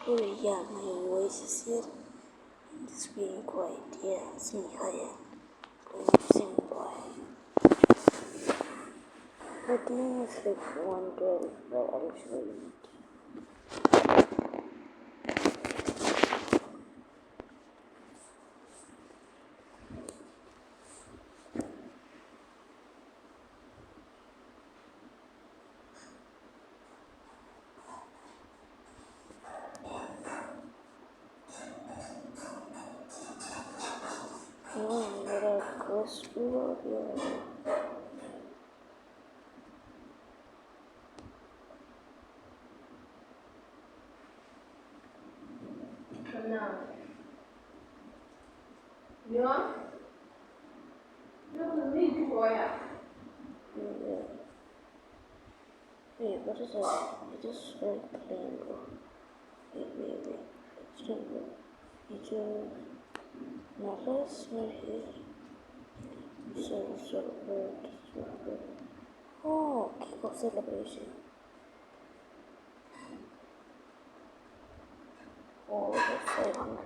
Oh yeah, my voice is here. Just being quiet. Yeah, it's me, Haya. Sing boy. The game is like 112, but I'll show you. Oh, there are quest reward here. Wait, what is that? It is very plain, bro. Wait. It's not good. It is not less right here. So good. Oh, kick-off celebration. Oh, that's 500.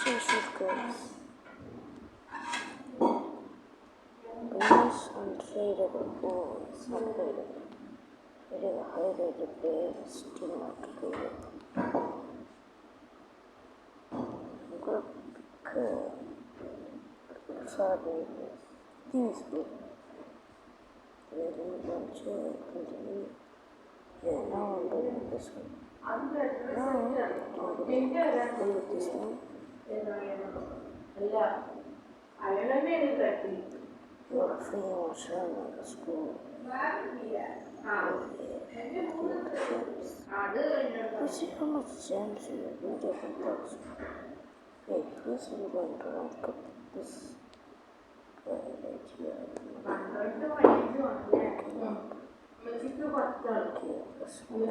This is good. Bonus untradeable. Oh, it's not tradable. It is a high-rated player, still not tradable. I'm gonna pick Fabian. I think it's good. Let me continue. Yeah, now I'm done with this one. Now I'm done with this one. You're free on Sherman at school. You see how much gems you have in different books. Wait, first I'm going to rank up this guy right here. Okay, this one.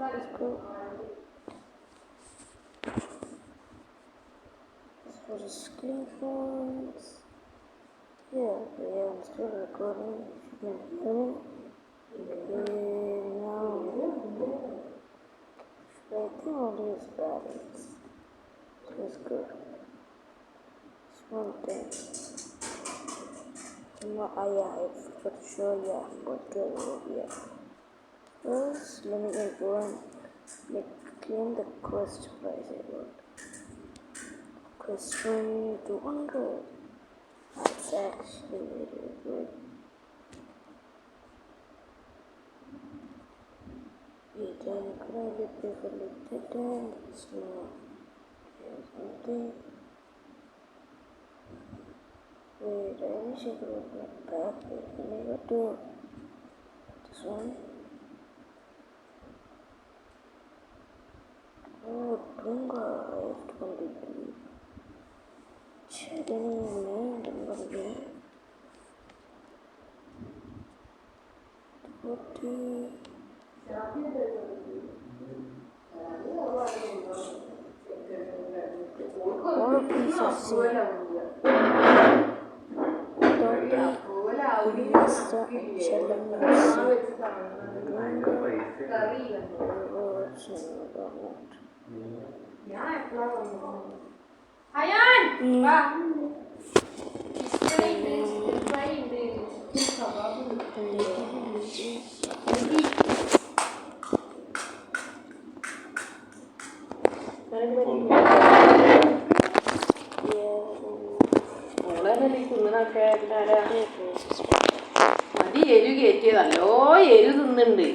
Let's go. For the screen points. Yeah, I'm still recording. If you can hear me. Okay, now. I think all these balance. It's good. It's one thing. I forgot to show you what to do here. First, let me go and claim the quest prize I got. Question 200. That's actually really good. Wait, could I get there for like that time? It's not. Here's something. Wait, I wish I could open it back. Wait, can I go to this one? Oh, Dunga. I have to complete Checking in Dunga again. 40. All of these are same. Vista and Chalamusi. മതി എരു കയറ്റിയതല്ലോ എരു തിന്നുണ്ട്.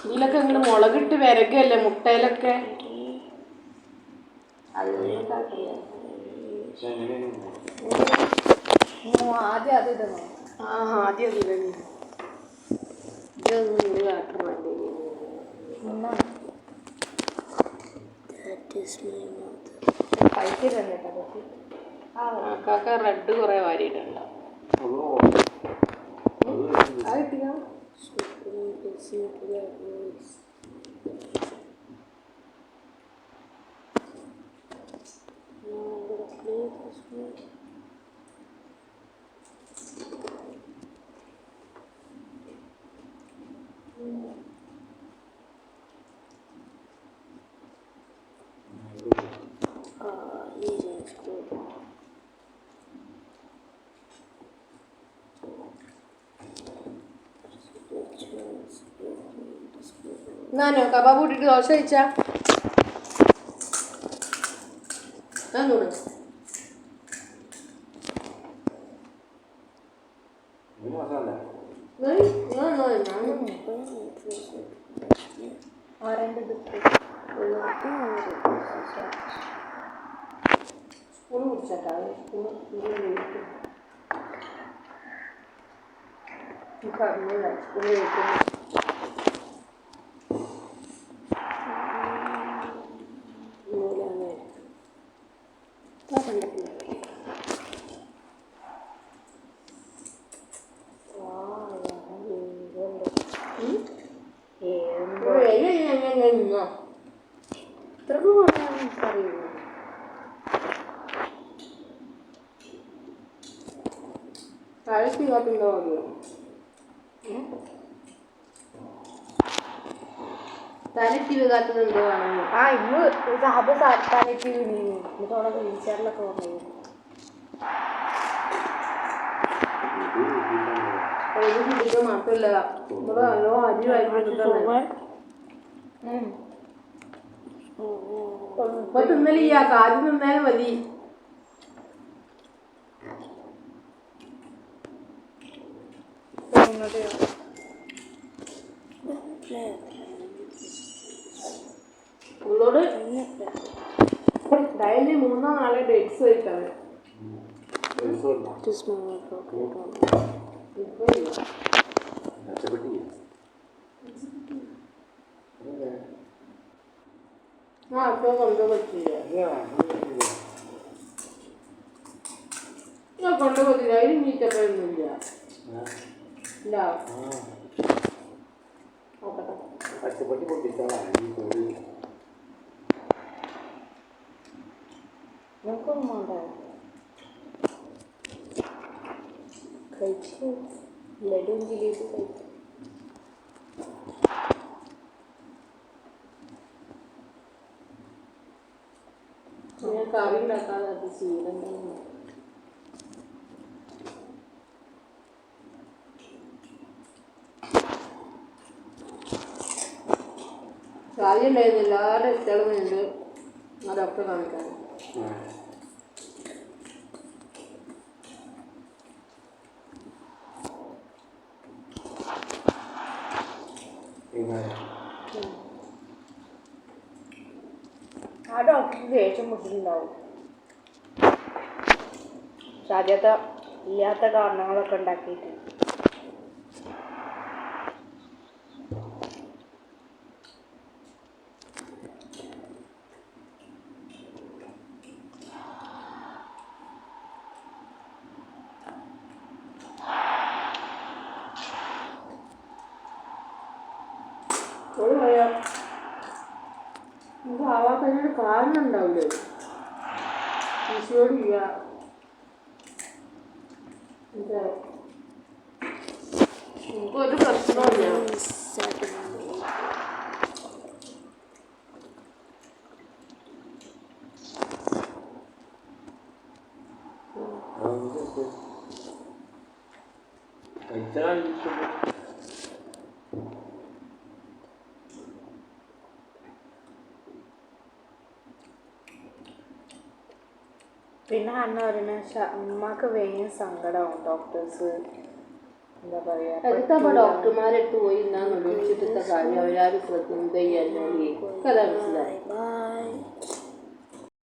ഇതിലൊക്കെ ഇങ്ങനെ മുളകിട്ട് വിരകല്ലേ മുട്ടയിലൊക്കെ. ആദ്യം അത് ഇടണോ? ആദ്യം അത് ഇടണേ. ഇതൊന്നും ഇങ്ങനെ കാട്ടണം. പൈസ തന്നെ കാക്ക റെഡ് കുറെ വാരിയിട്ടുണ്ടോ? ഞാനോ കബാബ് കൂട്ടിട്ട് ദോശ കഴിച്ചാ ഞാനോട് സ്പൂൺ കുടിച്ചാട്ടാ താഴത്തി കാട്ടുണ്ടോ മതിയോ തലത്തി കാട്ടുന്നുണ്ടോ ആണെന്ന് ആ ഇന്ന് സാബ് തലക്ക് എന്നിട്ട് അവിടെ വീൽചെയറിലൊക്കെ പറഞ്ഞു ഒരു കുടിക്കാൻ മാത്രമല്ല ഇവിടെ നല്ലോ അരി ഇപ്പൊ തിന്നലില്ല കാര്യം തിന്നാലും മതി ഉള്ളോട് ഡയലി 3-4 ഡേറ്റ്സ് കഴിക്കാറ് അപ്പൊ കൊണ്ടു പറ്റില്ല ഞാൻ കൊണ്ടു പറ്റില്ല അതിന് നീറ്റപ്പൊന്നുമില്ല ഇല്ല നോക്കട്ടെ പച്ചപ്പട്ടി പൊട്ടിച്ചാലാണ് നമുക്കൊന്നും വേണ്ട കഴിച്ചു ലഡുവും ജിലേബി കഴിച്ചു ഞാൻ കറി ഉണ്ടാക്കാതെ അത് ശീലം കാര്യം ഉണ്ടായിരുന്നു എല്ലാവരുടെ ഇഷ്ടങ്ങളുണ്ട് അതൊക്കെ കാണിക്കാൻ ആ ഡോക്ടർക്ക് ദേഷ്യം മുട്ടിട്ടുണ്ടാവും സാധ്യത ഇല്ലാത്ത കാരണങ്ങളൊക്കെ ഉണ്ടാക്കിയിട്ട് ഒരു പറയാം നമുക്ക് ആവാത്തതിനൊരു കാരണം ഉണ്ടാവില്ലേ ഈശോടില്ല നമുക്കൊരു പ്രശ്നമില്ല പിന്നെ അന്ന് പറയുന്ന ഉമ്മക്ക് ഭയങ്കര സങ്കടമാവും ഡോക്ടേഴ്സ് എന്താ അടുത്തപ്പോൾ ഡോക്ടർമാരെടുത്ത് പോയി എന്നാ വിളിച്ചിട്ടത്തെ കാര്യം അവരാരും ശ്രദ്ധ ചെയ്യാൻ കഥ മനസ്സിലായി.